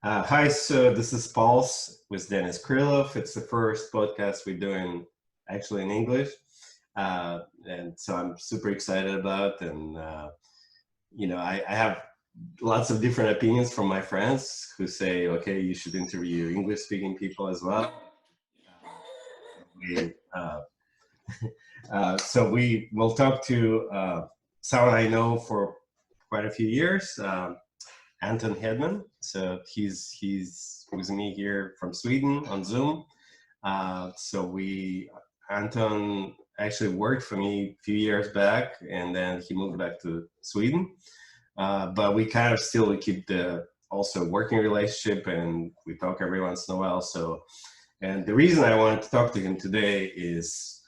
Hi, so this is Pulse with Denis Krylov. It's the first podcast we're doing actually in English. And so I'm super excited about, and I have lots of different opinions from my friends who say, okay, you should interview English speaking people as well. We, uh, so we will talk to someone I know for quite a few years. Anton Hedman. So he's with me here from Sweden on Zoom. Anton actually worked for me a few years back, and then he moved back to Sweden. But we kind of still keep the also working relationship, and we talk every once in a while. And the reason I wanted to talk to him today is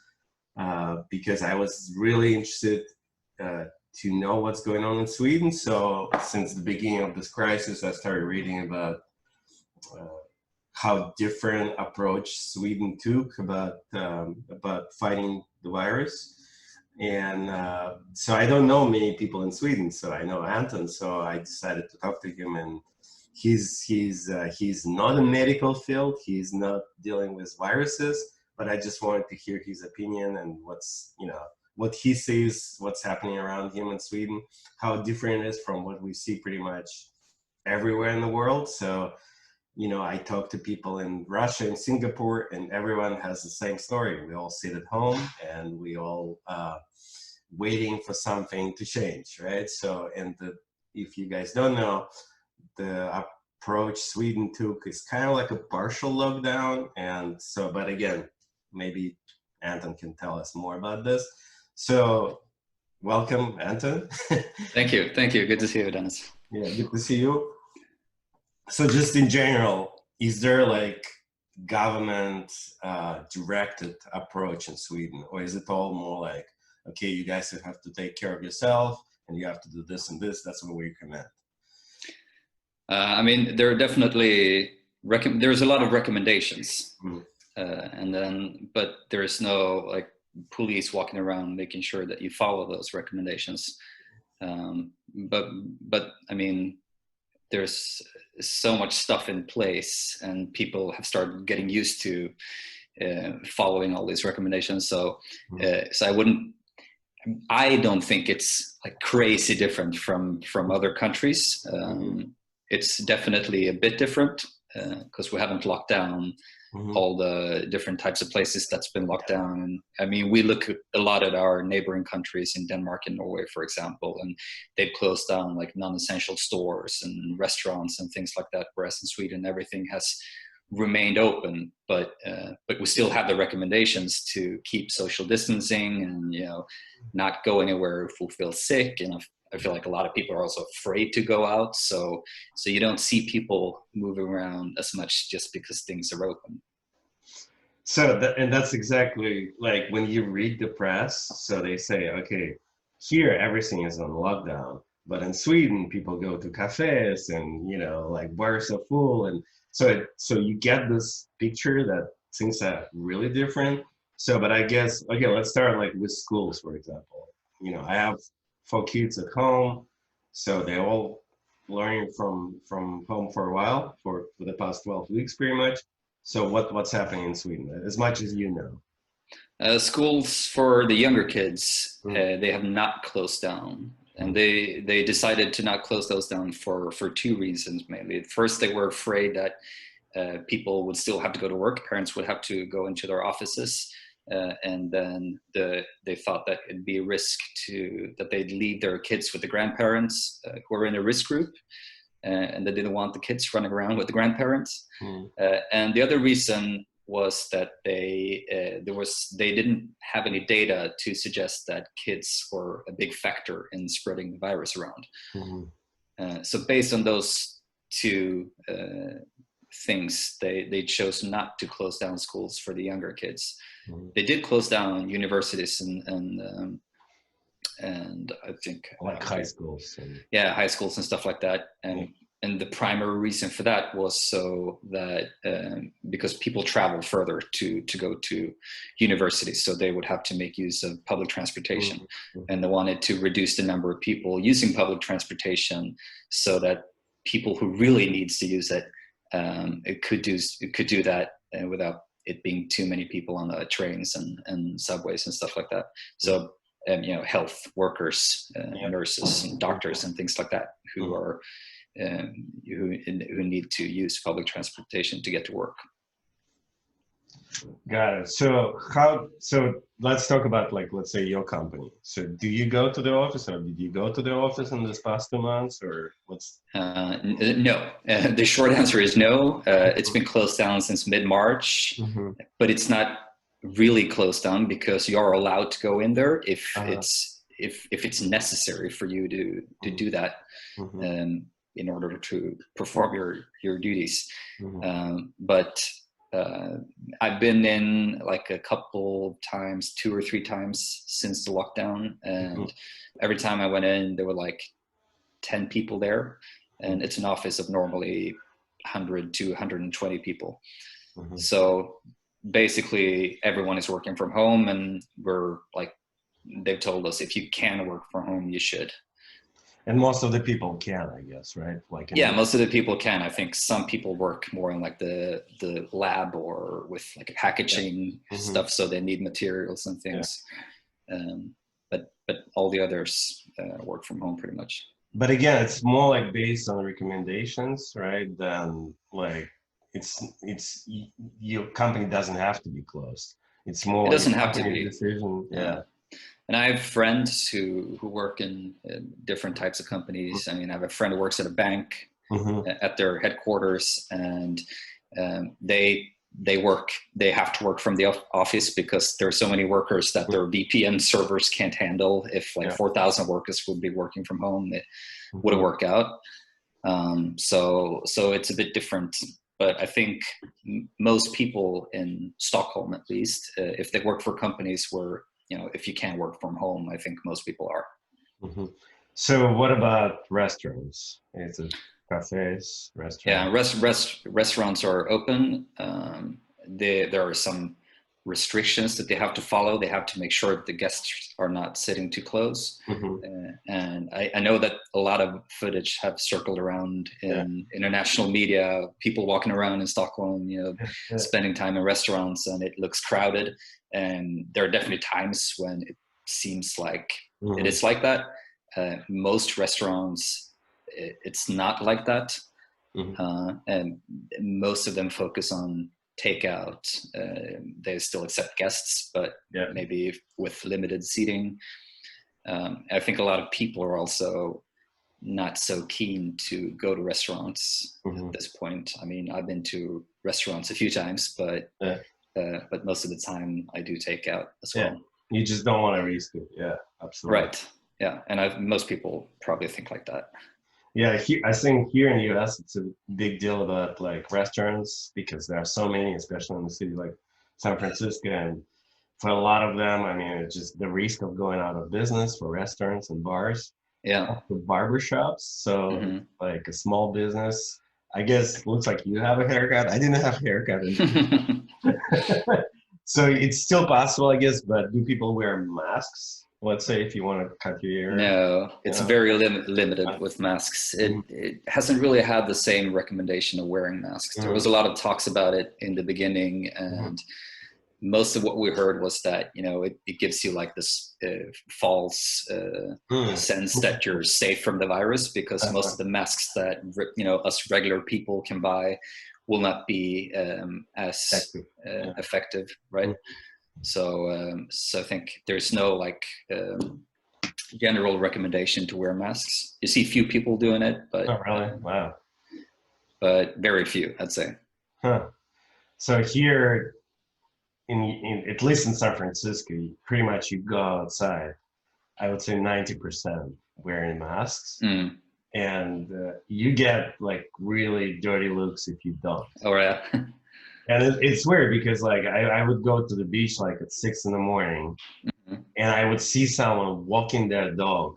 because I was really interested to know what's going on in Sweden. So since the beginning of this crisis, I started reading about how different approach Sweden took about fighting the virus. And so I don't know many people in Sweden. So I know Anton. So I decided to talk to him, and he's not a medical field. He's not dealing with viruses, but I just wanted to hear his opinion and what he sees, what's happening around him in Sweden, how different it is from what we see pretty much everywhere in the world. So, I talk to people in Russia and Singapore, and everyone has the same story. We all sit at home and we all waiting for something to change, right? So, if you guys don't know, the approach Sweden took is kind of like a partial lockdown. And so, but again, maybe Anton can tell us more about this. So welcome, Anton. Thank you. Good to see you, Denis. Yeah, good to see you. So just in general, is there like government directed approach in Sweden, or is it all more like, okay, you guys have to take care of yourself and you have to do this and this, that's what we recommend? There are definitely there's a lot of recommendations, but there is no like police walking around making sure that you follow those recommendations. But there's so much stuff in place, and people have started getting used to following all these recommendations. So I don't think it's like crazy different from other countries. It's definitely a bit different because we haven't locked down all the different types of places that's been locked down. And we look a lot at our neighboring countries in Denmark and Norway, for example, and they've closed down like non-essential stores and restaurants and things like that. Whereas in Sweden, everything has remained open, but we still have the recommendations to keep social distancing and not go anywhere if we feel sick. And I feel like a lot of people are also afraid to go out, so you don't see people moving around as much just because things are open. So that's exactly like when you read the press. So they say, okay, here everything is on lockdown, but in Sweden people go to cafes and like bars are full, and so you get this picture that things are really different. So, but I guess, okay, let's start like with schools, for example. I have 4 kids at home, so they're all learning from home for a while, for the past 12 weeks pretty much. So what's happening in Sweden, as much as you know? Schools for the younger kids, they have not closed down. And they decided to not close those down for 2 reasons mainly. First, they were afraid that people would still have to go to work. Parents would have to go into their offices. And then they thought that it'd be a risk that they'd leave their kids with the grandparents who are in a risk group. And they didn't want the kids running around with the grandparents. And the other reason was that they didn't have any data to suggest that kids were a big factor in spreading the virus around. So based on those two things, they chose not to close down schools for the younger kids. They did close down universities and I think like high schools. High schools and stuff like that. And the primary reason for that was so that because people travel further to go to universities, so they would have to make use of public transportation. And they wanted to reduce the number of people using public transportation so that people who really needs to use it it could do that without it being too many people on the trains and subways and stuff like that. So, health workers, nurses and doctors and things like that who are who need to use public transportation to get to work. Got it. So let's talk about, like, let's say your company. So do you go to the office, or did you go to the office in this past 2 months, or what's? No. The short answer is no. It's been closed down since mid-March, but it's not really closed down because you are allowed to go in there if it's necessary for you to do that in order to perform your duties. But I've been in like a couple times, 2 or 3 times since the lockdown, and every time I went in, there were like 10 people there, and it's an office of normally 100 to 120 people. So basically everyone is working from home, and we're like, they've told us if you can work from home, you should. And most of the people can, I guess, right? Like, most of the people can. I think some people work more in like the lab or with like packaging stuff, so they need materials and things. But all the others work from home pretty much. But again, it's more like based on recommendations, right? Than like it's your company doesn't have to be closed. It's more. It doesn't have to be decision. Yeah. And I have friends who work in different types of companies. I mean, I have a friend who works at a bank at their headquarters, and they have to work from the office because there are so many workers that their VPN servers can't handle. If like 4,000 workers would be working from home, it wouldn't work out. So it's a bit different. But I think most people in Stockholm, at least, if they work for companies where, if you can't work from home, I think most people are. So what about restaurants? Is it cafes, restaurants? Yeah, restaurants are open. There are some restrictions that they have to follow. They have to make sure that the guests are not sitting too close. And I know that a lot of footage have circled around in international media, people walking around in Stockholm, spending time in restaurants, and it looks crowded. And there are definitely times when it seems like it is like that. Most restaurants, it's not like that. And most of them focus on takeout. They still accept guests, but maybe with limited seating. I think a lot of people are also not so keen to go to restaurants at this point. I mean, I've been to restaurants a few times, but most of the time I do take out as well. You just don't want to risk it. Yeah, absolutely. Right. Yeah, and most people probably think like that. Yeah, I think here in the US, it's a big deal about like restaurants because there are so many, especially in a city like San Francisco. And for a lot of them, I mean, it's just the risk of going out of business for restaurants and bars. Yeah. For barbershops. So like a small business, I guess it looks like you have a haircut. I didn't have a haircut. So it's still possible, I guess, but do people wear masks? Let's say if you want to cut your hair. No, it's very limited with masks. It hasn't really had the same recommendation of wearing masks. There was a lot of talks about it in the beginning, and most of what we heard was that, it gives you like this false sense that you're safe from the virus, because most of the masks that, us regular people can buy will not be as effective, right? So I think there's no like general recommendation to wear masks. You see few people doing it, but wow, but very few, I'd say. So here in at least in San Francisco, pretty much you go outside, I would say 90% wearing masks, and you get like really dirty looks if you don't. Oh yeah. And it's weird because like I would go to the beach like at 6 a.m. and I would see someone walking their dog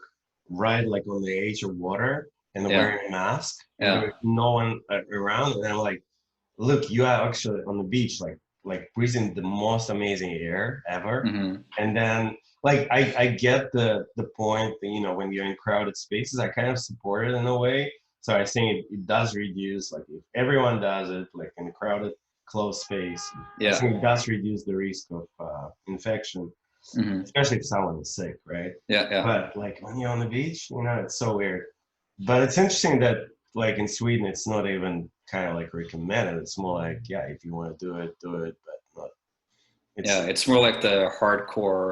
right like on the edge of water and wearing a mask. And there's no one around, and I'm like, look, you are actually on the beach like breathing the most amazing air ever. And then like I get the point that, when you're in crowded spaces, I kind of support it in a way. So I think it does reduce, like if everyone does it, like in a crowded, closed space, I Yeah. think it does reduce the risk of infection, especially if someone is sick, right? Yeah. Yeah. But like when you're on the beach, it's so weird. But it's interesting that like in Sweden, it's not even kind of like recommended. It's more like, yeah, if you want to do it, but not. It's more like the hardcore,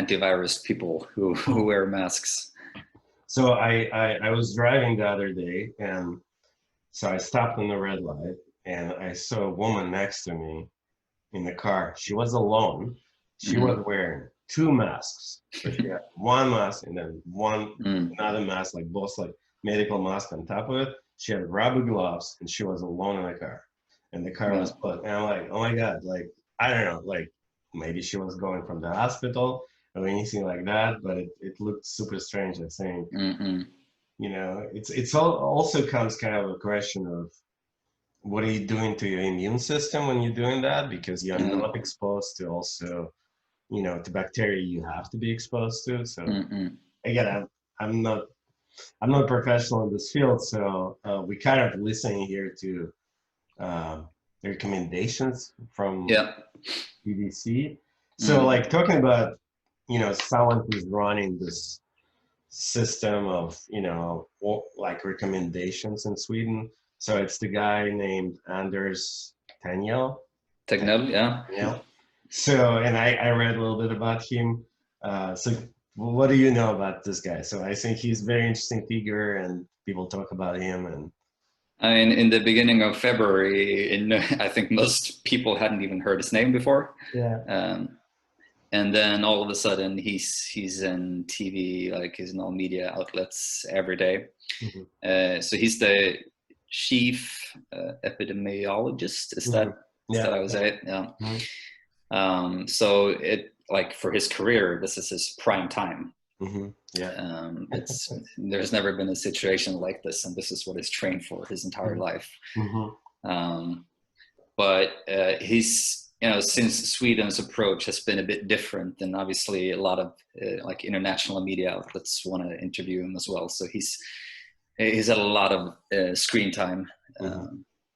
antivirus people who wear masks. So I was driving the other day, and so I stopped on the red light, and I saw a woman next to me in the car. She was alone. She was wearing two masks. So she had one mask and then another mask, like both like medical mask on top of it. She had rubber gloves, and she was alone in the car. And the car was put. And I'm like, oh my God, like, I don't know, like maybe she was going from the hospital or anything like that, but it looked super strange. I think, it's also comes kind of a question of what are you doing to your immune system when you're doing that? Because you're not exposed to also, to bacteria you have to be exposed to. So again, I'm not a professional in this field, so we kind of listening here to the recommendations from CDC. So like talking about, someone who's running this system of, like recommendations in Sweden. So it's the guy named Anders Tegnell. Yeah. So, and I read a little bit about him. So what do you know about this guy? So I think he's a very interesting figure, and people talk about him. And I mean, in the beginning of February, I think most people hadn't even heard his name before. Yeah. And then all of a sudden, he's in TV, like he's in all media outlets every day. So he's the chief epidemiologist. Is that how I say it? Yeah. So it, like, for his career, this is his prime time. There's never been a situation like this, and this is what he's trained for his entire life. But he's, since Sweden's approach has been a bit different, and obviously a lot of like international media outlets want to interview him as well. So he's had a lot of screen time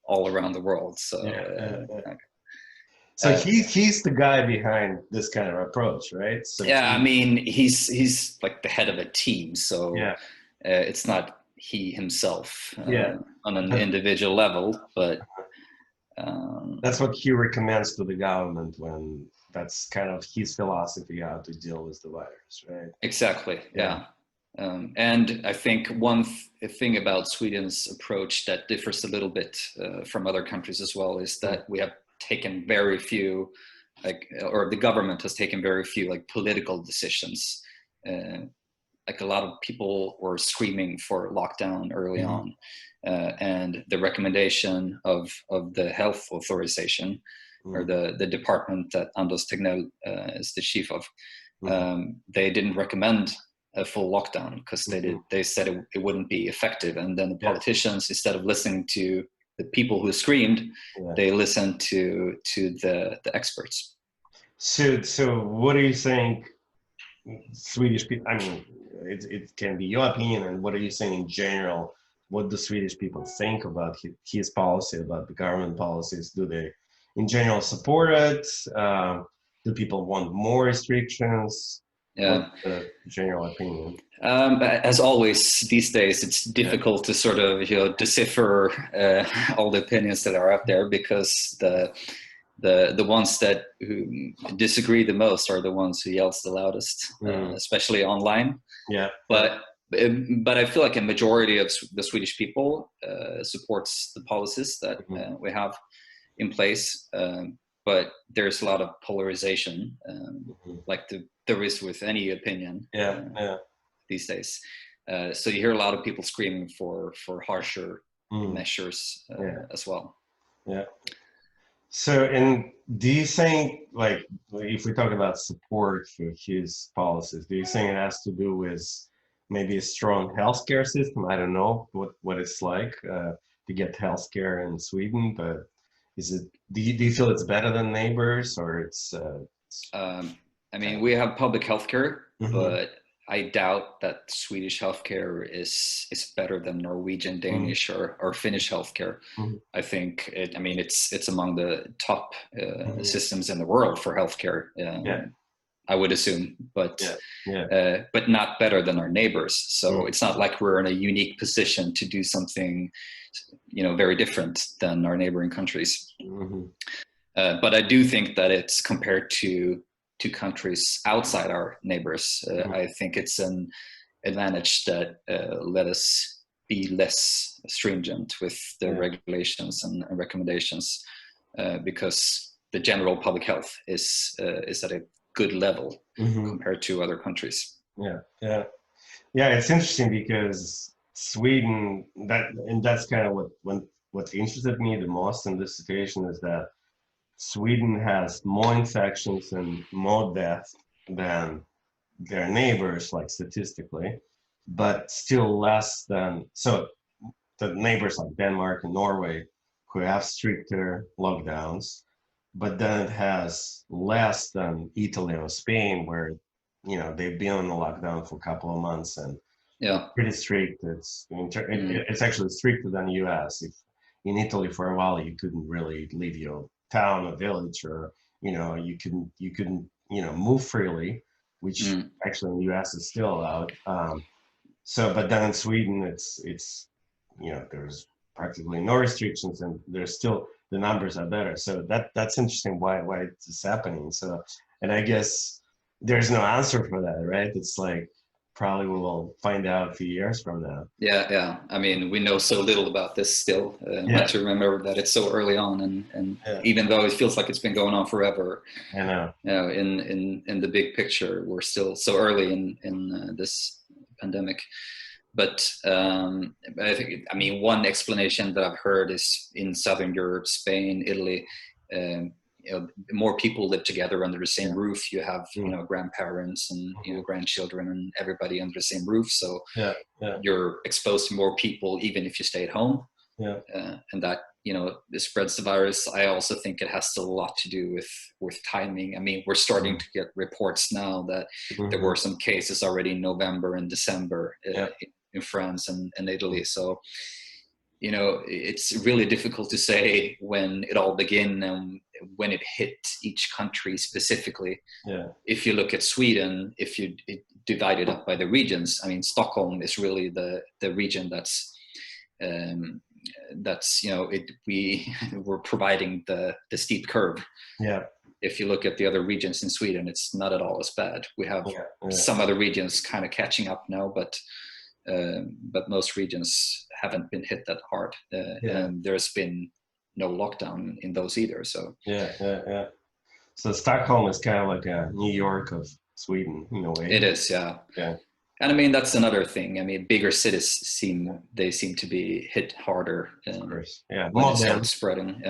all around the world. So so he's the guy behind this kind of approach, right? So I mean, he's like the head of a team, so it's not he himself on an individual level, but that's what he recommends to the government when that's kind of his philosophy how to deal with the virus, right? Exactly. Yeah. And I think one thing about Sweden's approach that differs a little bit from other countries as well is that we have taken very few, or the government has taken very few like political decisions. Like a lot of people were screaming for lockdown early on, and the recommendation of the health authorization or the department that Anders Tegnell is the chief of, they didn't recommend a full lockdown because they said it wouldn't be effective. And then the politicians, instead of listening to the people who screamed, they listened to the experts. So what do you think Swedish people, I mean, it can be your opinion, and what are you saying in general? What do Swedish people think about his policy, about the government policies? Do they, in general, support it? Do people want more restrictions? What's the general opinion? As always, these days, it's difficult to sort of decipher all the opinions that are out there, because the ones that who disagree the most are the ones who yells the loudest, especially online. But I feel like a majority of the Swedish people supports the policies that we have in place. But there's a lot of polarization, like there is with any opinion these days. So you hear a lot of people screaming for harsher measures as well. So, and do you think, like, if we talk about support for his policies, do you think it has to do with maybe a strong healthcare system? I don't know what it's like to get healthcare in Sweden, but is it? Do you feel it's better than neighbors, or it's? I mean, we have public healthcare, but I doubt that Swedish healthcare is better than Norwegian, Danish, or Finnish healthcare. I think it's among the top systems in the world for healthcare. I would assume, but not better than our neighbors. So it's not like we're in a unique position to do something, very different than our neighboring countries. But I do think that it's compared to countries outside our neighbors. I think it's an advantage that let us be less stringent with the regulations and recommendations, because the general public health is at a good level compared to other countries. Yeah. It's interesting because Sweden, that's kind of what interested me the most in this situation, is that Sweden has more infections and more deaths than their neighbors, like statistically, but still less than, so the neighbors like Denmark and Norway, who have stricter lockdowns, but then it has less than Italy or Spain, where they've been on the lockdown for a couple of months and pretty strict. It's actually stricter than US. If in Italy for a while you couldn't really leave your town or village, or you couldn't move freely, which actually in the US is still allowed. But then in Sweden it's there's practically no restrictions, and there's still, the numbers are better. So that's interesting why it's happening. So, and I guess there's no answer for that, right? It's like, probably we'll find out a few years from now. Yeah. I mean, we know so little about this still. Not to remember that it's so early on, and even though it feels like it's been going on forever, I know. In the big picture, we're still so early in this pandemic. But I think, one explanation that I've heard is in Southern Europe, Spain, Italy, more people live together under the same roof. You have grandparents and grandchildren and everybody under the same roof. So you're exposed to more people even if you stay at home. And that this spreads the virus. I also think it has a lot to do with timing. We're starting to get reports now that there were some cases already in November and December in France and Italy. So it's really difficult to say when it all began and when it hit each country specifically. If you look at Sweden, if you divide it up by the regions, Stockholm is really the region that's we're providing the steep curve. If you look at the other regions in Sweden, it's not at all as bad. We have some other regions kind of catching up now, but most regions haven't been hit that hard, and there's been no lockdown in those either. So so Stockholm is kind of like a New York of Sweden in a way. It is, and that's another thing. Bigger cities seem to be hit harder, of course. When it starts spreading.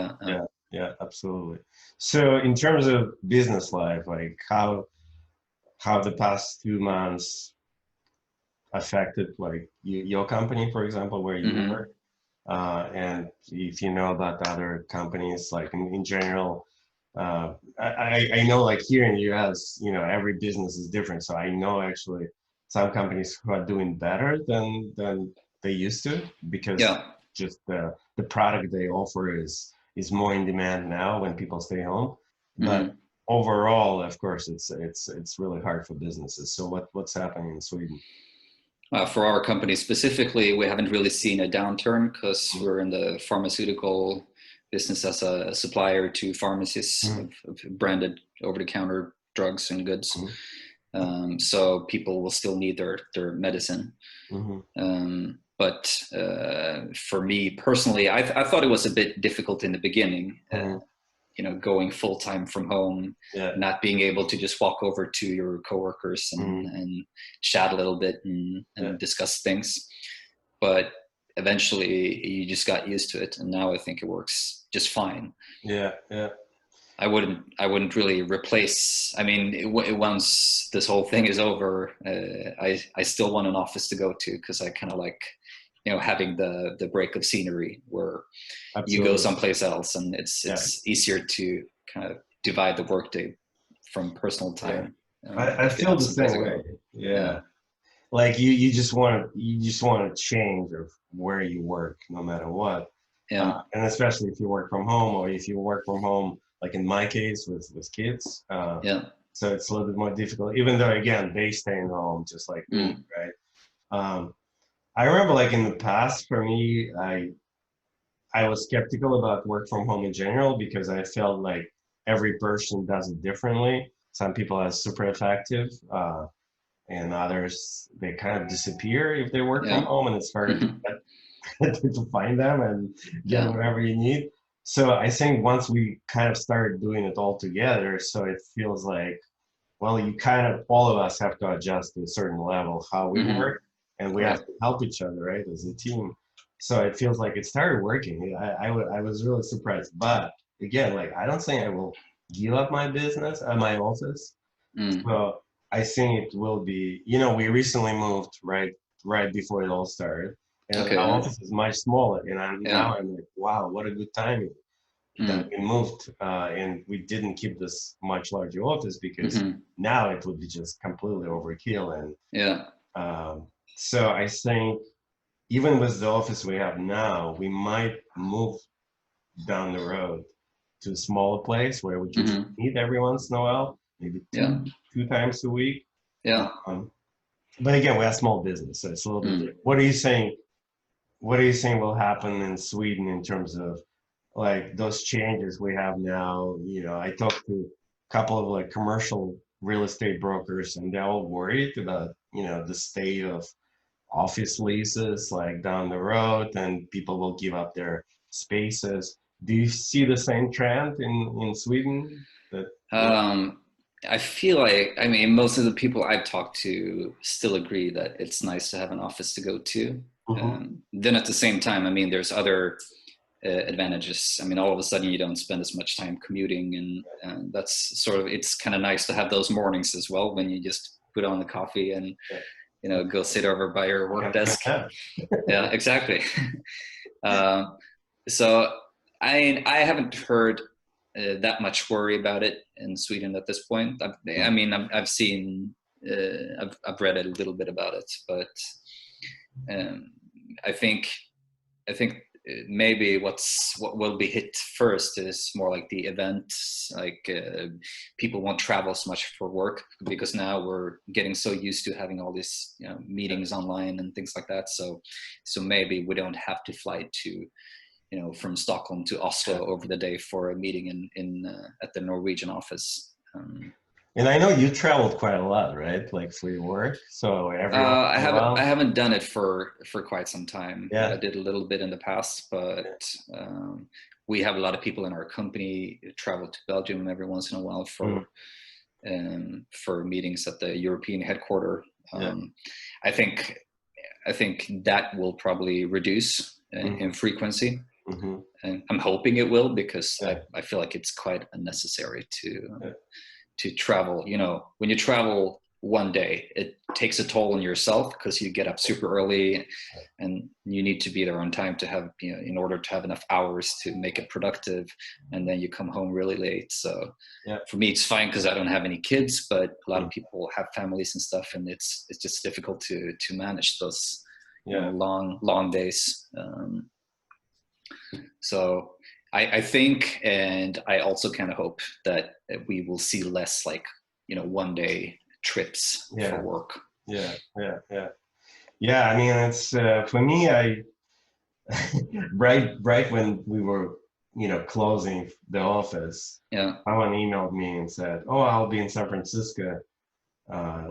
Absolutely. So in terms of business life, like how the past 2 months affected like your company, for example, where you work, and if you know about other companies, like in general, I know like here in the US, every business is different. So I know actually some companies who are doing better than they used to, because just the product they offer is more in demand now when people stay home. But overall, of course, it's really hard for businesses. So what's happening in Sweden? For our company specifically, we haven't really seen a downturn because we're in the pharmaceutical business as a supplier to pharmacies of branded over-the-counter drugs and goods. So people will still need their medicine. But for me personally, I thought it was a bit difficult in the beginning. Going full time from home, not being able to just walk over to your coworkers and chat a little bit and discuss things. But eventually you just got used to it, and now I think it works just fine. I wouldn't really replace. Once this whole thing is over, I still want an office to go to, because I kind of like having the break of scenery where you go someplace else, and it's easier to kind of divide the workday from personal time. I feel the same way. like you just want to change of where you work no matter what. Yeah. And especially if you work from home, or if you work from home, like in my case with kids. Yeah. So it's a little bit more difficult, even though again they stay in home just like me, Mm. right? I remember like in the past for me, I was skeptical about work from home in general because I felt like every person does it differently. Some people are super effective, and others they kind of disappear if they work from Yeah. home, and it's harder to to find them and get Yeah. whatever you need. So I think once we kind of started doing it all together, so it feels like, well, you kind of, all of us have to adjust to a certain level how we Hmm. work, and we have Right. to help each other, right, as a team. So it feels like it started working. I was really surprised. But again, like, I don't think I will give up my business at my office. Mm. So I think it will be, we recently moved right before it all started. And Okay. our Yeah. office is much smaller. And Yeah. I'm like, wow, what a good timing that Mm. we moved, and we didn't keep this much larger office because Hmm. now it would be just completely overkill. And Yeah. so I think even with the office we have now, we might move down the road to a smaller place where we can just Hmm. meet every once in a while, maybe Yeah. two times a week. Yeah. But again, we're a small business, so it's a little bit Mm. different. What are you saying? What do you think will happen in Sweden in terms of like those changes we have now? I talked to a couple of like commercial real estate brokers, and they're all worried about, the state of office leases like down the road, and people will give up their spaces. Do you see the same trend in Sweden? That Um, I feel like, I mean, most of the people I've talked to still agree that it's nice to have an office to go to. Mhm. Then at the same time, I mean, there's other advantages. I mean, all of a sudden you don't spend as much time commuting, and that's sort of, it's kind of nice to have those mornings as well when you just put on the coffee and, Yeah. go sit over by your work desk. Yeah, exactly. Um, so I haven't heard that much worry about it in Sweden at this point. I mean, I've seen, I've read a little bit about it, but um, I think maybe what will be hit first is more like the events, like people won't travel so much for work because now we're getting so used to having all these meetings online and things like that. So maybe we don't have to fly to from Stockholm to Oslo over the day for a meeting in at the Norwegian office. And I know you traveled quite a lot, right? Like for your work. So every once I in a haven't while. done it for quite some time. I Yeah. did a little bit in the past, but we have a lot of people in our company who travel to Belgium every once in a while for meetings at the European headquarter. Yeah. I think that will probably reduce in Hmm. frequency. Hmm. And I'm hoping it will, because Yeah. I feel like it's quite unnecessary Yeah. to travel. When you travel one day, it takes a toll on yourself because you get up super early and you need to be there on time to have, in order to have enough hours to make it productive. And then you come home really late. So Yeah. for me, it's fine because I don't have any kids, but a lot Mm. of people have families and stuff, and it's just difficult to manage those, Yeah. long days. So I think, and I also kind of hope that we will see less like, one day trips for Yeah. work. Yeah. Yeah. Yeah. Yeah. I mean, it's for me. I right when we were, closing the office, Yeah. someone emailed me and said, "Oh, I'll be in San Francisco.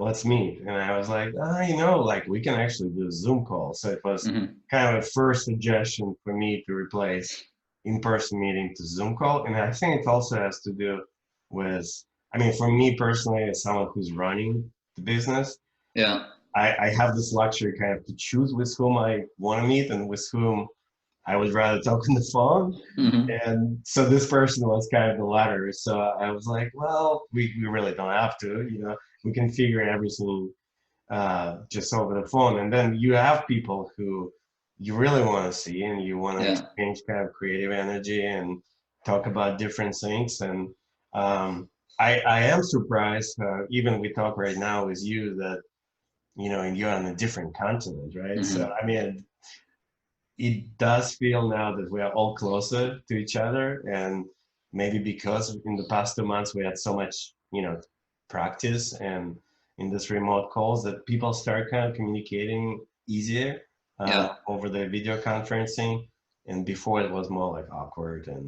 Let's meet." And I was like, like we can actually do a Zoom call. So it was Hmm. kind of a first suggestion for me to replace in-person meeting to Zoom call. And I think it also has to do with, I mean, for me personally, as someone who's running the business, Yeah. I have this luxury kind of to choose with whom I want to meet and with whom I would rather talk on the phone. Hmm. And so this person was kind of the latter. So I was like, well, we really don't have to, we can figure everything just over the phone. And then you have people who you really want to see and you want to Yeah. exchange kind of creative energy and talk about different things. And I am surprised, even we talk right now with you, that and you're on a different continent, right? So, Mm-hmm. I mean, it does feel now that we are all closer to each other, and maybe because in the past 2 months we had so much, practice and in this remote calls that people start kind of communicating easier Yeah. over the video conferencing. And before it was more like awkward, and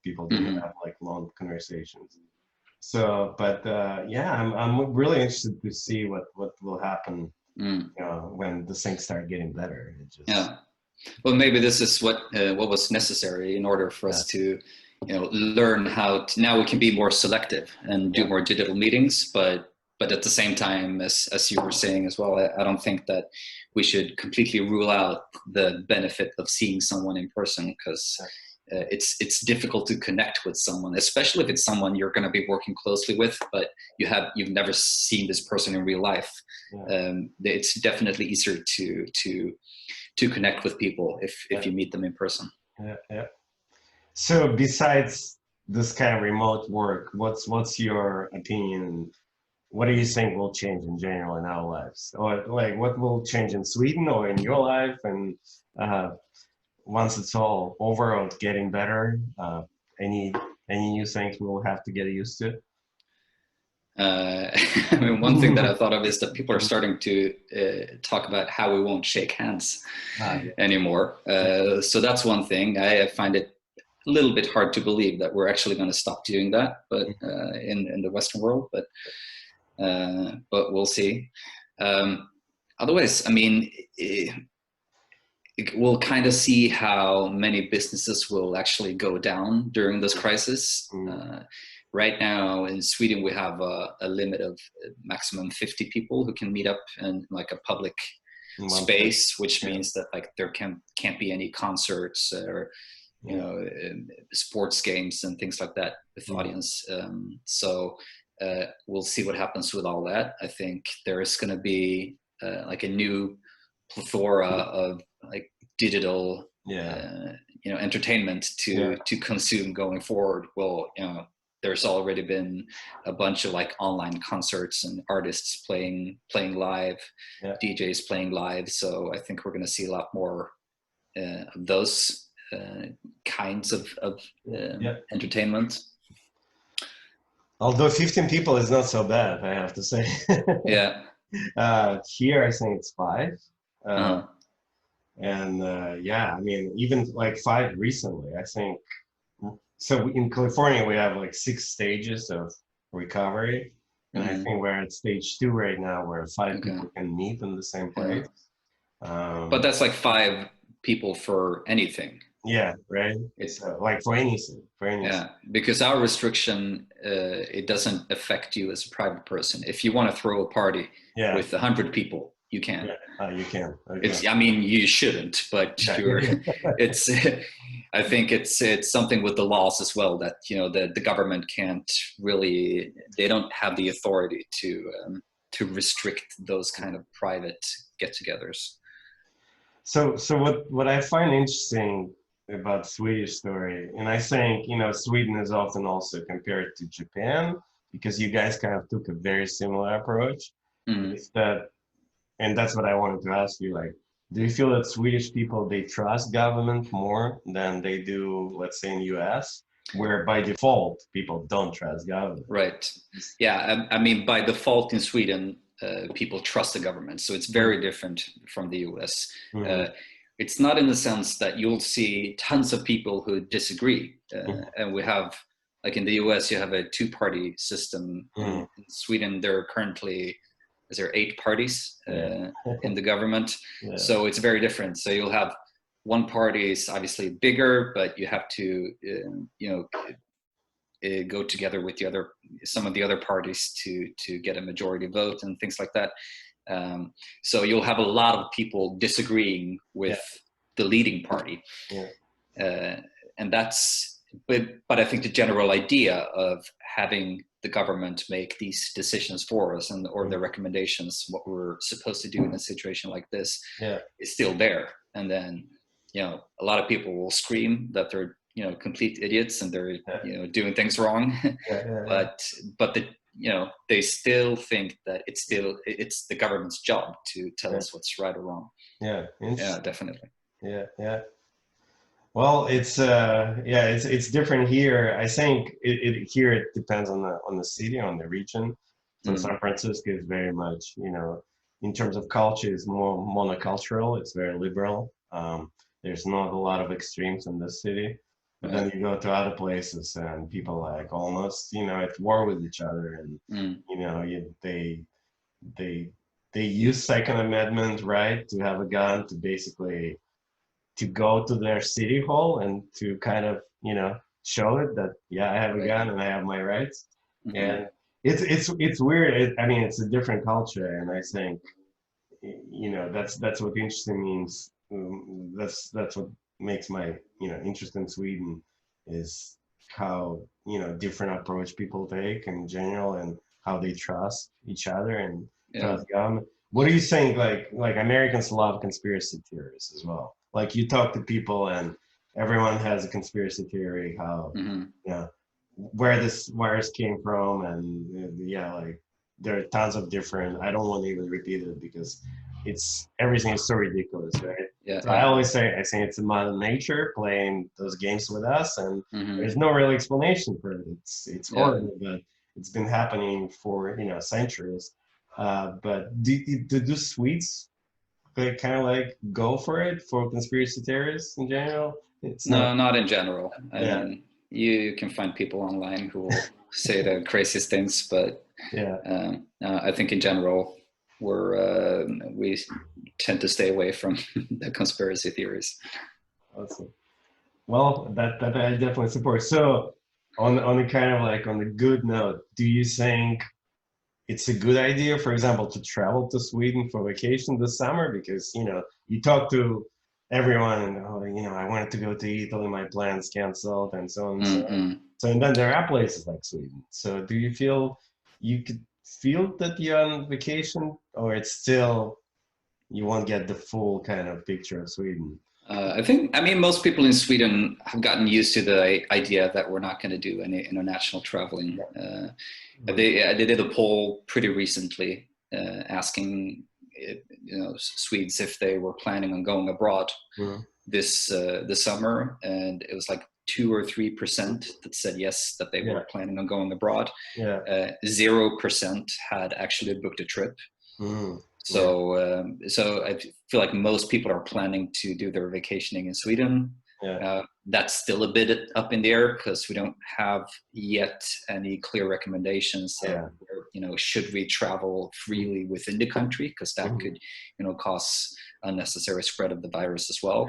people didn't Mm-hmm. have like long conversations. So, but yeah, I'm really interested to see what will happen, Mm. when the things start getting better. It just Yeah. Well, maybe this is what was necessary in order for yeah, us to, learn how to, now we can be more selective and do yeah, more digital meetings. But at the same time, as you were saying as well, I don't think that we should completely rule out the benefit of seeing someone in person, because yeah, it's difficult to connect with someone, especially if it's someone you're going to be working closely with, but you've never seen this person in real life. yeah, It's definitely easier to connect with people if yeah, you meet them in person. yeah, yeah. So besides this kind of remote work, what's your opinion? What do you think will change in general in our lives, or like what will change in Sweden or in your life? And uh, once it's all over or it's getting better, any new things we'll have to get used to? I mean, one thing that I thought of is that people are starting to talk about how we won't shake hands Yeah, anymore. So that's one thing. I find it a little bit hard to believe that we're actually going to stop doing that, but in the Western world. But we'll see. Otherwise, I mean, we'll kind of see how many businesses will actually go down during this crisis. Right now in Sweden, we have a limit of maximum 50 people who can meet up in like a public space, which means that like there can't be any concerts or sports games and things like that with audience. So we'll see what happens with all that. I think there is going to be like a new plethora of like digital entertainment to consume going forward. Well, there's already been a bunch of like online concerts and artists playing live, DJs playing live. So I think we're going to see a lot more of those kinds of entertainment. Although 15 people is not so bad, I have to say. Yeah. Here I think it's 5. Uh-huh. And I mean, even like 5 recently, I think. So in California, we have like 6 stages of recovery. And I think we're at stage 2 right now, where 5 people can meet in the same place. But that's like 5 people for anything. Yeah, right. It's like for anything. Yeah, because our restriction, it doesn't affect you as a private person. If you want to throw a party with 100 people, you can. You can. Okay. I mean, you shouldn't, but it's. I think it's something with the laws as well that the government can't really. They don't have the authority to restrict those kind of private get-togethers. So what I find interesting about Swedish story, and I think Sweden is often also compared to Japan because you guys kind of took a very similar approach. Is that, and that's what I wanted to ask you, like, do you feel that Swedish people, they trust government more than they do, let's say, in the US, where by default people don't trust government? Right. Yeah. I mean, by default in Sweden, people trust the government. So it's very different from the US. It's not in the sense that you'll see tons of people who disagree. And we have, like in the US, you have a 2-party system. In Sweden, there are currently, is there 8 parties in the government? So it's very different. So you'll have one party is obviously bigger, but you have to, go together with some of the other parties to get a majority vote and things like that. So you'll have a lot of people disagreeing with the leading party, and that's. But I think the general idea of having the government make these decisions for us or the recommendations, what we're supposed to do in a situation like this, is still there. And then, a lot of people will scream that they're complete idiots and they're doing things wrong. But they still think that it's the government's job to tell us what's right or wrong. Yeah, yeah, definitely. Yeah. Well, it's different here. I think here it depends on the city, on the region. So San Francisco is very much, in terms of culture, it's more monocultural. It's very liberal. There's not a lot of extremes in this city. But then you go to other places and people like almost, at war with each other, and they use Second Amendment right to have a gun to basically to go to their city hall and to kind of show it that I have a gun and I have my rights. And it's weird. I mean, it's a different culture, and I think that's what interesting means. That's what makes my interest in Sweden is how different approach people take in general, and how they trust each other and trust government. What do you think? Like Americans love conspiracy theories as well. Like you talk to people and everyone has a conspiracy theory how where this virus came from, and like there are tons of different. I don't want to even repeat it because everything is so ridiculous, right? So I always say, I think it's Mother Nature playing those games with us, and there's no real explanation for it. It's horrible, but it's been happening for centuries. But do Swedes kind of like go for it for conspiracy theories in general? Not in general. I mean, you can find people online who will say the craziest things, but I think in general we tend to stay away from the conspiracy theories. Awesome. Well, that I definitely support. So on the kind of like on the good note, do you think it's a good idea, for example, to travel to Sweden for vacation this summer? Because you talk to everyone and I wanted to go to Italy, my plans canceled, and so on and so on. So and then there are places like Sweden. So do you feel you could feel that you're on vacation, or it's still you won't get the full kind of picture of Sweden? I mean, most people in Sweden have gotten used to the idea that we're not going to do any international traveling. They did a poll pretty recently asking Swedes if they were planning on going abroad this summer, and it was like 2 or 3% that said yes, that they were planning on going abroad. 0% had actually booked a trip. So I feel like most people are planning to do their vacationing in Sweden. That's still a bit up in the air because we don't have yet any clear recommendations of where, should we travel freely within the country, because that could cause unnecessary spread of the virus as well.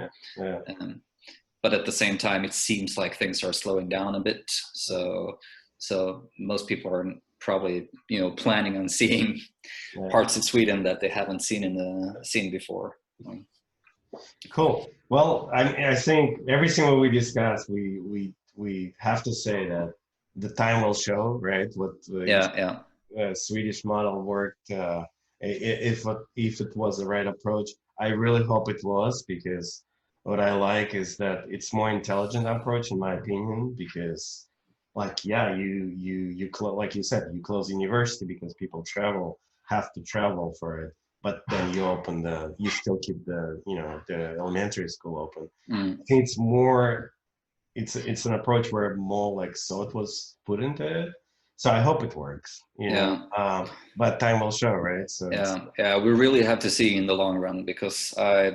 But at the same time, it seems like things are slowing down a bit. So most people are probably planning on seeing parts of Sweden that they haven't seen before. Cool. Well, I think everything what we discussed, we have to say that the time will show, right? What Swedish model worked. If it was the right approach, I really hope it was, because what I like is that it's more intelligent approach, in my opinion, because like you like you said, you close university because people have to travel for it, but then you still keep the elementary school open. I think it's more it's an approach where more like thought was put into it, so I hope it works, but time will show, right? So we really have to see in the long run, because I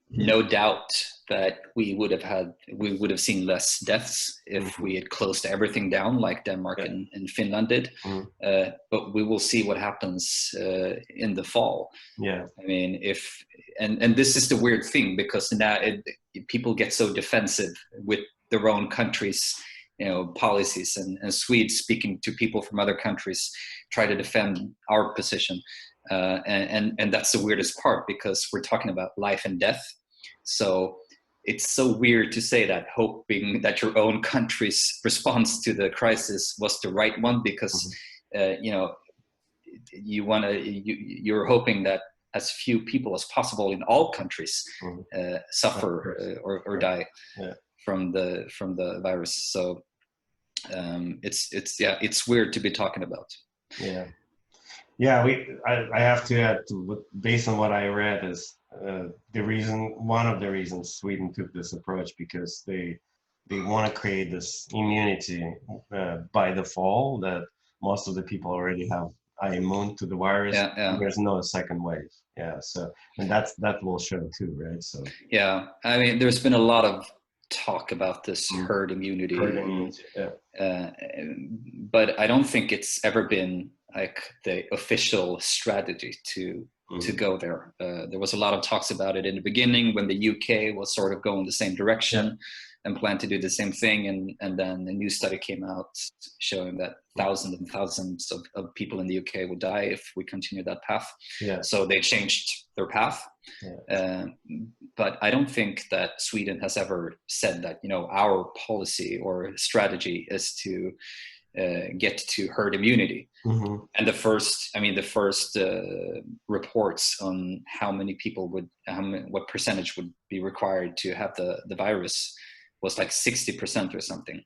no doubt that we would have seen less deaths if we had closed everything down like Denmark and Finland did. But we will see what happens in the fall. I mean, and this is the weird thing, because now people get so defensive with their own countries, policies, and Swedes speaking to people from other countries try to defend our position. And that's the weirdest part, because we're talking about life and death. So it's so weird to say that, hoping that your own country's response to the crisis was the right one, because you're hoping that as few people as possible in all countries suffer or die from the virus. So it's weird to be talking about. Yeah. Yeah, I have to add to based on what I read is one of the reasons Sweden took this approach, because they want to create this immunity by the fall, that most of the people already are immune to the virus. Yeah, yeah. There's no second wave. Yeah, so and that will show too, right? So yeah, I mean, there's been a lot of talk about this herd immunity, yeah. But I don't think it's ever been like the official strategy to go there. There was a lot of talks about it in the beginning when the UK was sort of going the same direction and planned to do the same thing, and then a new study came out showing that thousands and thousands of people in the UK would die if we continue that path. Yeah. So they changed their path. Yeah. But I don't think that Sweden has ever said that, you know, our policy or strategy is to get to herd immunity. Mm-hmm. And the first reports on how many people what percentage would be required to have the virus was like 60% or something.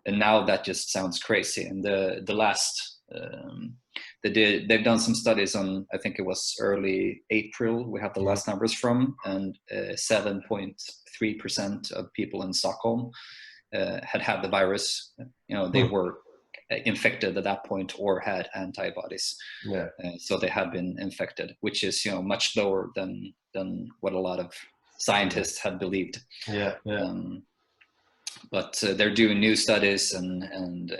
And now that just sounds crazy. And the last, they've done some studies on, I think it was early April, we have the last numbers from, and 7.3% of people in Stockholm had the virus. You know, they were infected at that point or had antibodies. Yeah. So they had been infected, which is, you know, much lower than what a lot of scientists had believed. Yeah. Yeah. But they're doing new studies, and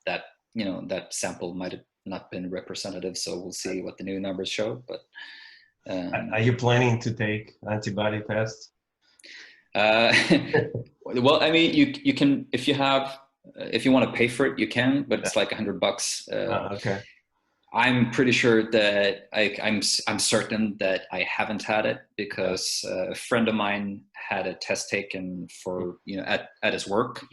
that, you know, that sample might have not been representative. So we'll see what the new numbers show. But are you planning to take antibody tests? Well, I mean, you can, if you want to pay for it, you can, but it's like $100. Okay. I'm pretty sure that I'm certain that I haven't had it, because a friend of mine had a test taken for, you know, at his work,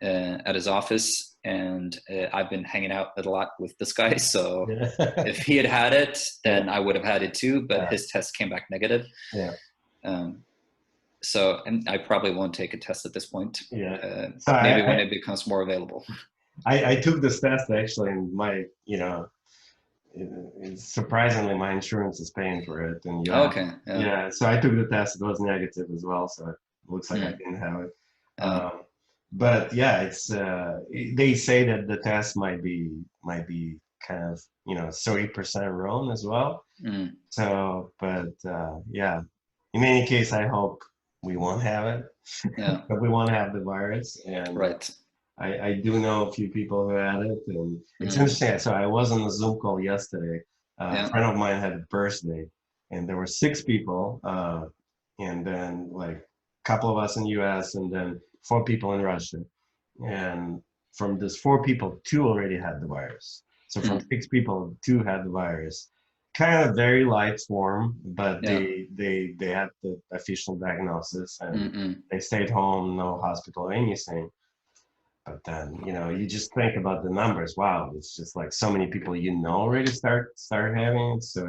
at his office, and I've been hanging out a lot with this guy. So if he had it, then I would have had it too. But his test came back negative. Yeah. So, and I probably won't take a test at this point. Yeah. Maybe when it becomes more available. I took this test actually, and my, you know, surprisingly my insurance is paying for it. And okay. Yeah. So I took the test. It was negative as well. So it looks like I didn't have it. But yeah, it's they say that the test might be kind of, you know, 30% wrong as well. So, but yeah, in any case, I hope we won't have it. Yeah. But we won't have the virus. And right. I do know a few people who had it, and it's interesting. So I was on a Zoom call yesterday. A friend of mine had a birthday, and there were 6 people, and then like a couple of us in the US, and then 4 people in Russia. And from these 4 people, 2 already had the virus. So from 6 people, 2 had the virus. Kind of very light form, but they had the official diagnosis, and they stayed home, no hospital or anything. But then, you know, you just think about the numbers. Wow, it's just like so many people, you know, already start having it. So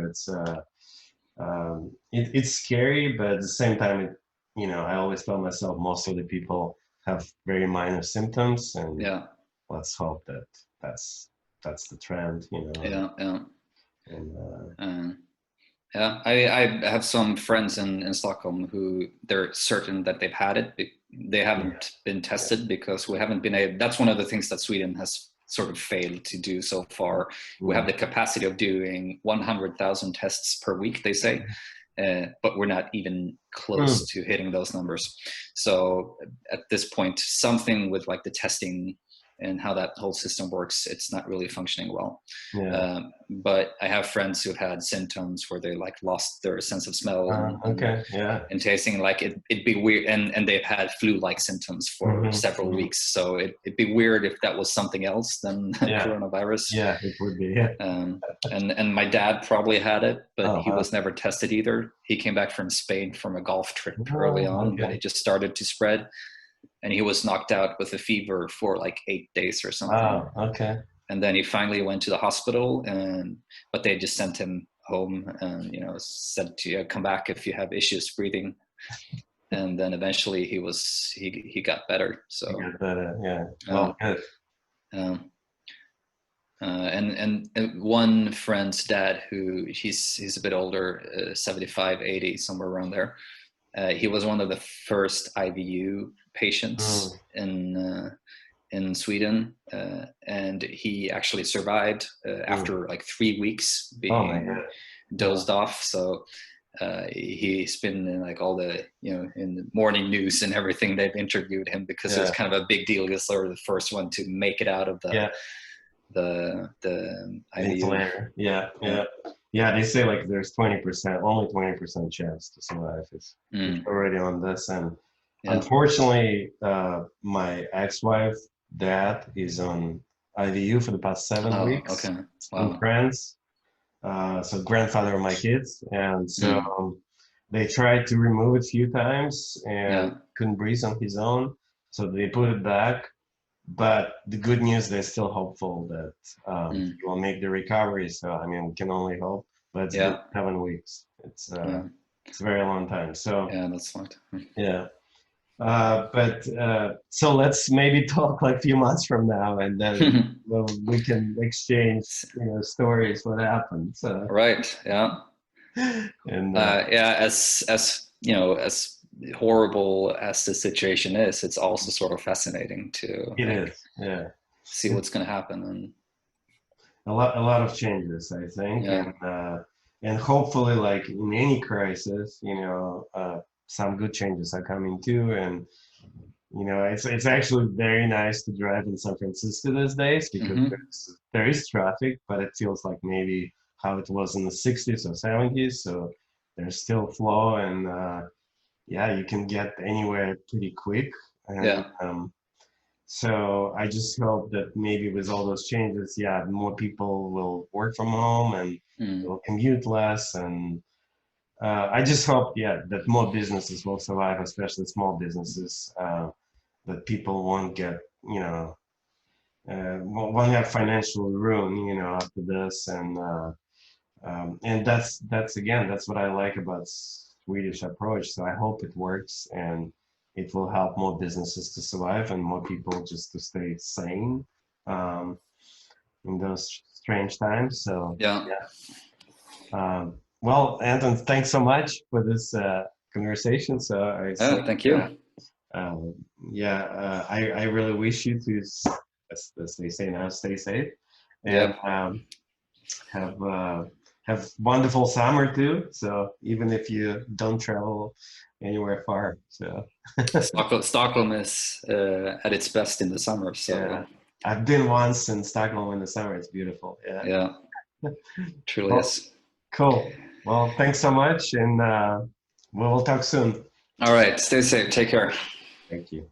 it's scary, but at the same time, you know, I always tell myself most of the people have very minor symptoms, and let's hope that that's the trend, you know. And I have some friends in Stockholm who they're certain that they've had it. They haven't been tested because we haven't been able. That's one of the things that Sweden has sort of failed to do so far. We have the capacity of doing 100,000 tests per week, they say, but we're not even close to hitting those numbers. So at this point, something with like the testing and how that whole system works, it's not really functioning well. But I have friends who had symptoms where they like lost their sense of smell and tasting. Like it'd be weird, and they've had flu-like symptoms for several weeks. So it'd be weird if that was something else than coronavirus. Yeah, it would be. And my dad probably had it, but he was never tested either. He came back from Spain from a golf trip early on when it just started to spread. And he was knocked out with a fever for like 8 days or something. And then he finally went to the hospital, but they just sent him home and, you know, said to come back if you have issues breathing. And then eventually he got better. So he got better, well, good. Um, and one friend's dad, who he's a bit older, 75, 80, somewhere around there. He was one of the first IVU patients in Sweden, and he actually survived after like 3 weeks being dozed off. So he's been in like all the, in the morning news and everything. They've interviewed him because it's kind of a big deal. He's sort of the first one to make it out of the IVU. Yeah, they say like there's only 20% chance to survive. It's already on this, and unfortunately, my ex-wife dad is on IVU for the past 7 weeks in France. So grandfather of my kids, and so they tried to remove it a few times and couldn't breathe on his own, so they put it back. But the good news, they're still hopeful that he will make the recovery. So I mean, we can only hope. But it's been 7 weeks. It's a very long time. So that's smart. Yeah. So let's maybe talk like a few months from now, and then we can exchange, stories what happened. So. Right. Yeah. And as horrible as the situation is, it's also sort of fascinating to see what's going to happen, and a lot of changes, I think, and hopefully, like in any crisis, some good changes are coming too. And it's actually very nice to drive in San Francisco these days, because there is traffic, but it feels like maybe how it was in the 60s or 70s. So there's still flow, and you can get anywhere pretty quick. And, so I just hope that maybe with all those changes, more people will work from home and will commute less. And I just hope, that more businesses will survive, especially small businesses, that people won't get, won't have financial ruin, after this. And that's what I like about Swedish approach. So I hope it works, and it will help more businesses to survive and more people just to stay sane in those strange times. So well, Anton, thanks so much for this conversation. So thank you. I really wish you to, as they say now, stay safe, and have wonderful summer too. So even if you don't travel anywhere far, so Stockholm is at its best in the summer. So I've been once in Stockholm in the summer. It's beautiful. Truly is. Cool. Well, thanks so much, and we'll talk soon. All right. Stay safe. Take care. Thank you.